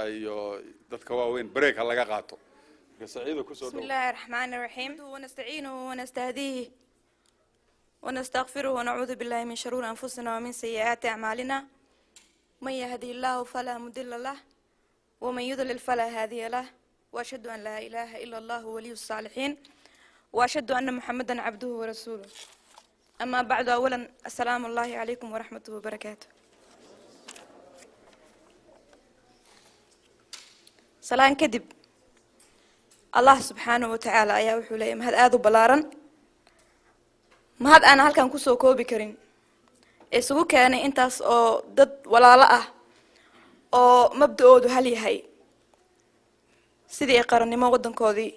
iyo dadka waaweyn break laga qaato saciido ku soo dhaw bismillaahir rahmaanir rahiim wa nasta'iinuhu wa nastahdihi wa nastaghfiruhu wa na'uudhu billahi min shururi anfusina wa min sayyi'ati a'malina man yahdihillahu fala mudilla lahu wa man yudlil fala hadiya lahu wa ashhadu an la ilaha illa Allah waliyyus salihin wa ashhadu anna Muhammadan 'abduhu wa rasuluhu amma ba'du awalan assalamu alaykum wa rahmatullahi wa barakatuh salaan kadib Allah subhanahu wa ta'ala ayaa wuxuu leeyahay mahad aad u balaaran mahad aan halkan ku soo koobi karin isugu keenay intaas oo dad walaalo ah oo mabda'oodu hal yahay sidii qarannimo wadankoodii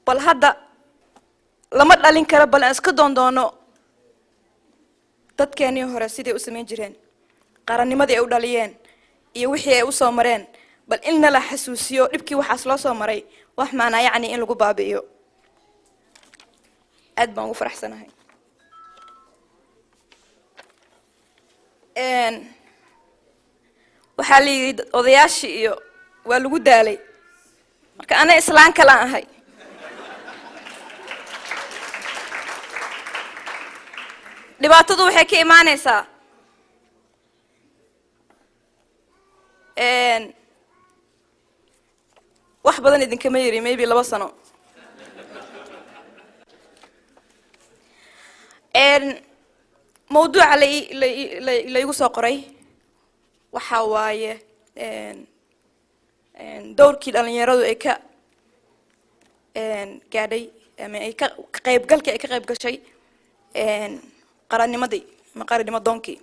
bal hadda lama dhalin karo bal iska doondoono dadkeenii hore sidii u sameyn jireen qarannimadii ay u dhaliyeen iyo wixii ay u soo mareen bal in la xasuusiyo dibkii waxaas loo soo maray wax maana yaani in lagu baabi'iyo aad baan ugu faraxsanahay waxaa la yidhi odayaashii iyo waa lagu daalay marka ana islaan kale ahay dhibaatadu waxay ka imaanaysaa wax badan idinkama yiri maybe 2 sano mawduuca la igu soo qoray waxa waaye doorkii dhalinyaradu ay ka gaadhay ama ay ka qaybgalka ay ka qayb gashay qarannimadii ma qarannimo doonkii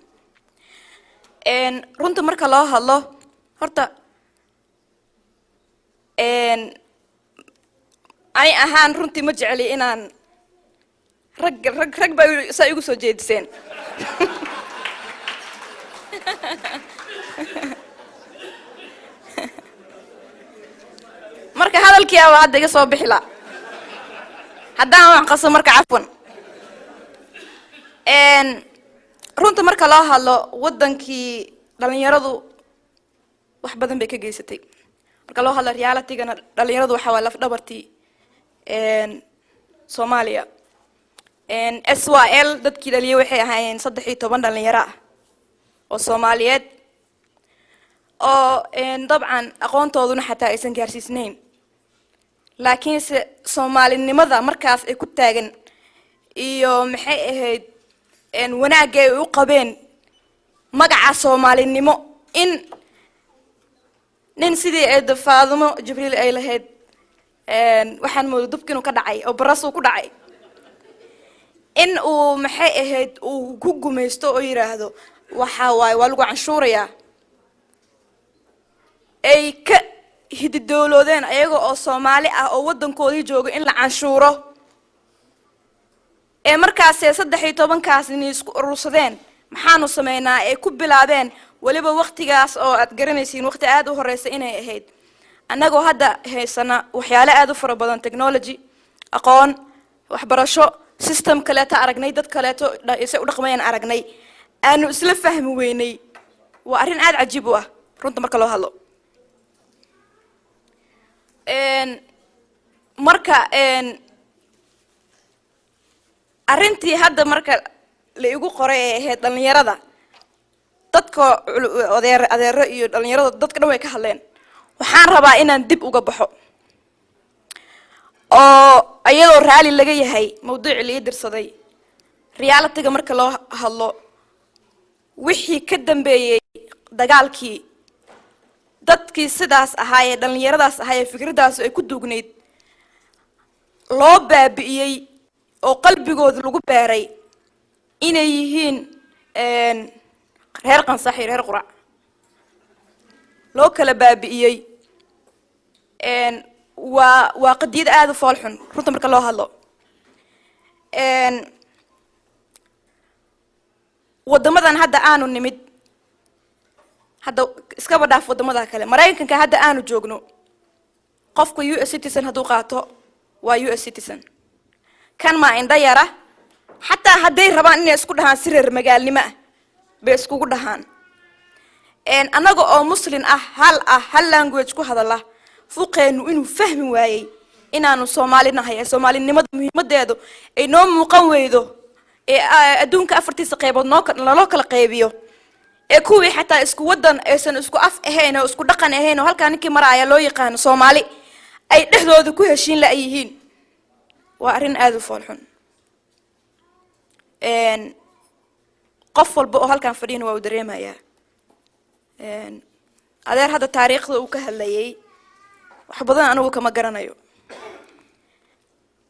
runta marka loo hadlo horta ay ahaan runtii ma jeceli inaan rag baa saa igu soo jeediseen marka hadalkii aa hadda iga soo bixi la haddaan wax qaso marka cafwan runta marka loo hadlo wadankii dhalinyaradu wax badan bay ka geysatay marka loo hadlo reality-gana dhalinyaradu waxa waa laf dhabartii Soomaaliya SYL dadkii dhaliyay waxay ahaayeen 13 dhalinyaro ah oo Soomaaliyeed oo dabcan aqoontooduna xataa aysan gaarsiisnayn laakiin Soomaalinimada markaas ay ku taagan iyo maxay ahayd wanaagga ay u qabeen magaca Soomaalinimo in nin sidii ay Faadumo Jibriil ay lahayd waxaan moodo dubkiinu ka dhacay oo baras uu ku dhacay in uu maxay ahayd uu ku gumaysto oo yiraahdo waxa waay waa lagu canshuurayaa ay ka hididowloodeen ayaga oo Soomaali ah oo wadankoodii jooga in la canshuuro markaas 13 kaas inay isku urursadeen maxaanu sameynaa ay ku bilaabeen waliba waqtigaas oo aad garanaysiin waqti aad u horeeyay inay ahayd anagoo hadda haysana waxyaalo aad u fara badan technology aqoon waxbarasho system kale ta aragnay dad kale isay u dhaqmayaan aragnay aanu isla fahmi weynay waa arin aad cajiib ah runta marka loo hadlo marka arintii hadda marka la igu qoray ee dhalinyarada dadka adeero iyo dhalinyarada dadka dhan way ka hadleen waxaan rabaa inaan dib uga baxo oo ayadoo raali laga yahay mawduuci la dirsaday reality-ga marka loo hadlo wixii ka dambeeyay dagaalkii dadkii sidaas ahaayee dhalinyaradaas ahaayee fikradaas ay ku duugneyd loo baabi'iyay oo qalbigooda lagu beeray inay yihiin reer qansax iyo reer qurac loo kala baabi'iyay waa qadiyad aad u foolxun runta marka loo hadlo wadamadan hadda aanu nimid hadda iska badhaaf wadamada kale Mareykanka hadda aanu joogno qofka US citizen haduu qaato waa US citizen kan ma indha yara xataa haday rabaan inay isku dhahaan sireer magaalnimo bay iskugu dhahaan أنا جو مسلم هل language كهذا الله فوقينه إنه فهم وايي إن الصوماليين هي الصوماليين مهمة ده إنهم مقويدو أدونك أفرتي سقيبة نلاك القيبيو كوي حتى اسكو ودن إنسان اسكو هنا اسكو دقن هنا وهل كان كي مرايا لو يقان صومالي أي نحن ذكوه هشين لأيهين وأرين آذو فالحون إن قفل بقى هل كان فرين وودريمها يا إن أدير هذا التاريخ وكهليي وحبضنا أنا وكما قرنايو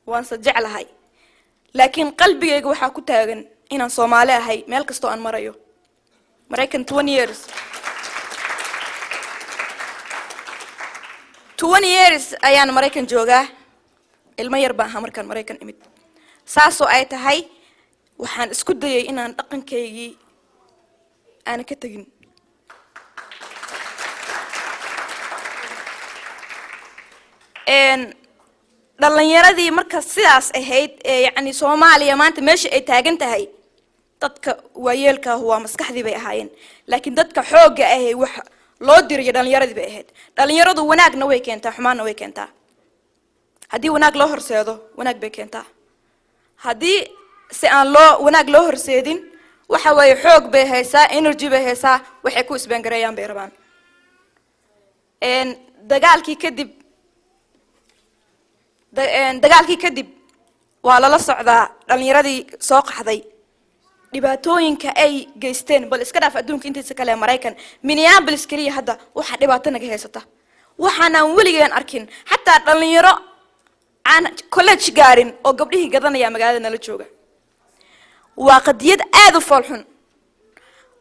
وانسجع لهاي لكن قلبي يجوا حكوا تاجن إن صومالي هاي مالك استو أن مريو مريكن 20 years 20 years أيان مريكن جوجا المير بها مركن مريكن إمد ساسو آيت هاي وحن اسكت ضي إن أنتقن كيجي أنا كتجن إن dhalinyaradi marka sidaas ahayd yani Soomaaliya maanta meesha ay taagan tahay dadka waayeelka huwa maskaxdii bay ahaayeen laakiin dadka xooga ah wax loo diriyo dhalinyaradi bay ahayd dhalinyaradu wanaagna way keentaa xumaana way keentaa hadii wanaag loo horseedo wanaag bay keentaa hadii si aan wanaag loo horseedin waxa way xoog bay haysaa energy bay haysaa waxay ku isbangareeyaan bay rabaan dagaalkii kadib waa la socdaa dhalinyaradii soo qaxday dhibaatooyinka ay geysteen bal iska dhaaf adduunka intiisa kale Mareykan Minneapolis kaliya hadda waxa dhibaato naga haysata waxaan weligeen arkin xataa dhalinyaro aan college gaarin oo gabdhihii gadanaya magaalada nala jooga waa qadiyad aad u falxun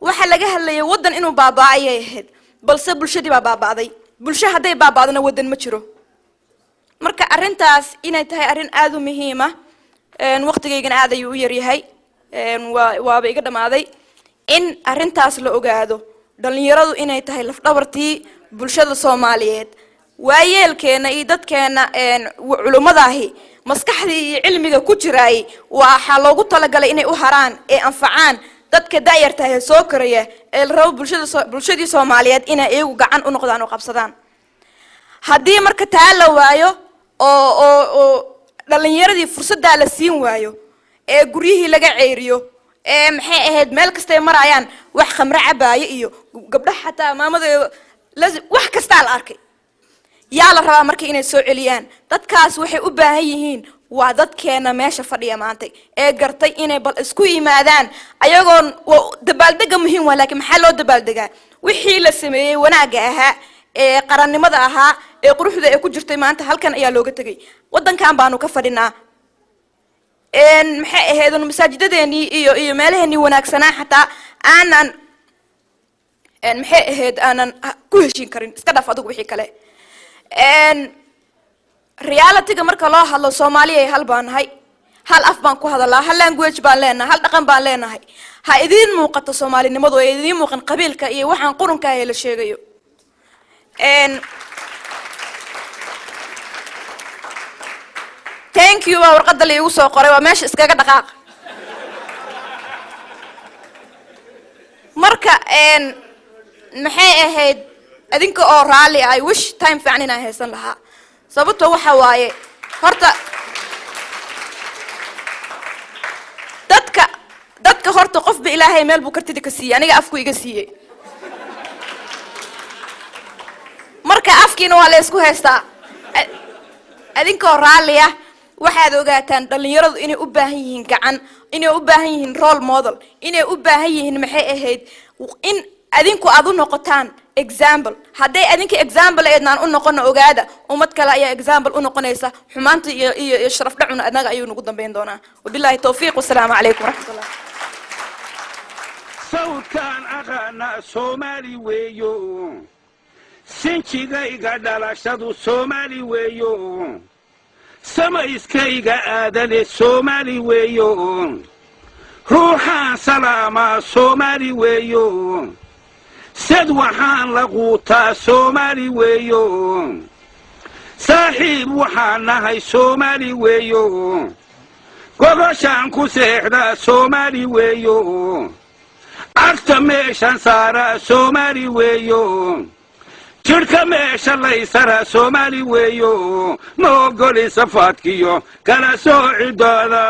waxa laga hadlayay wadan inuu baaba'ay ahayd balse bulshadii baaba'day bulsho haday baaba'dana wadan ma jiro marka arintaas inay tahay arin aad u muhiim ah waqtigeygana aad ayuu u yar yahay waaba iga dhamaaday in arintaas la ogaado dhalinyaradu inay tahay laf dhabartii bulshada Soomaaliyeed waayeelkeena iyo dadkeena culimmadaahi maskaxdii iyo cilmiga ku jiray waxa loogu talagalay inay u haraan ee anfacaan dadka daayarta ah soo koraya ee rabo bulshadii Soomaaliyeed inay iyagu gacan u noqdaan oo qabsadaan haddii marka taa la waayo oo dhalinyaradii fursada la siin waayo ee guryihii laga ceeriyo ee maxay ahayd meel kasta ay marayaan wax khamra cabaayo iyo gabdhaha xataa maamada wax kasta la arkay yaa la rabaa markii inay soo celiyaan dadkaas waxay u baahan yihiin waa dadkeena meesha fadhiya maanta ee gartay inay bal isku yimaadaan ayagoon dabaaldega muhiim waa laakiin maxaa loo dabaaldegaa wixii la sameeyay wanaaga ahaa ee qarannimada ahaa ee quruxda ay ku jirtay maanta halkan ayaa looga tagay wadankan baanu ka fadhinaa maxay ahayd masaajidadeeni iyo meelaheeni wanaagsanaa xataa aanan maxay ahayd aanan ku heshin karin iska dhaaf adigu wixii kale reality-ga marka loo hadlo Soomaaliya hal baan nahay hal af baan ku hadalaa hal language baan leenahay hal dhaqan baan leenahay ha idin muuqato Soomaalinimadu ee idin muuqan qabiilka iyo waxaan qurunka ay la sheegayo thank you warqadda la igu soo qoray waa meesha iskaga dhaqaaq marka maxay ahayd adinka oo raali ay wish time fiican inaan haysan lahaa sababtoo waxa waaye horta dadka horta qofba Ilaahay meel buu kartida ka siiyay aniga afku iga siiyay marka afkiina waa la isku haystaa adinka oo raali ah waxaad ogaataan dhalinyaradu inay u baahan yihiin gacan inay u baahan yihiin role model inay u baahan yihiin maxay ahayd in adinku aad u noqotaan example haday adinka example eednaan u noqono ogaada ummad kale ayaa example u noqonaysa xumaanta iyo sharaf dhacuna anaga ayuu nagu dambeyn doonaa wabillahi tawfiiq wassalaamu calaykum waraxmatullah sawtan aqana Soomaali weeyo sinjigayga dhalashadu Soomaali weeyo samayskayga aadane Soomaali weeyo ruuxaan salaama Soomaali weeyo sad waxaan la quutaa Soomaali weeyo saaxiib waxaan nahay Soomaali weeyo gogoshaan ku seexda Soomaali weeyo cagta meeshan saara soomaali weeyo jirka meesha laysara soomaali weeyo ma ogoli safaadkiyo kala soocidooda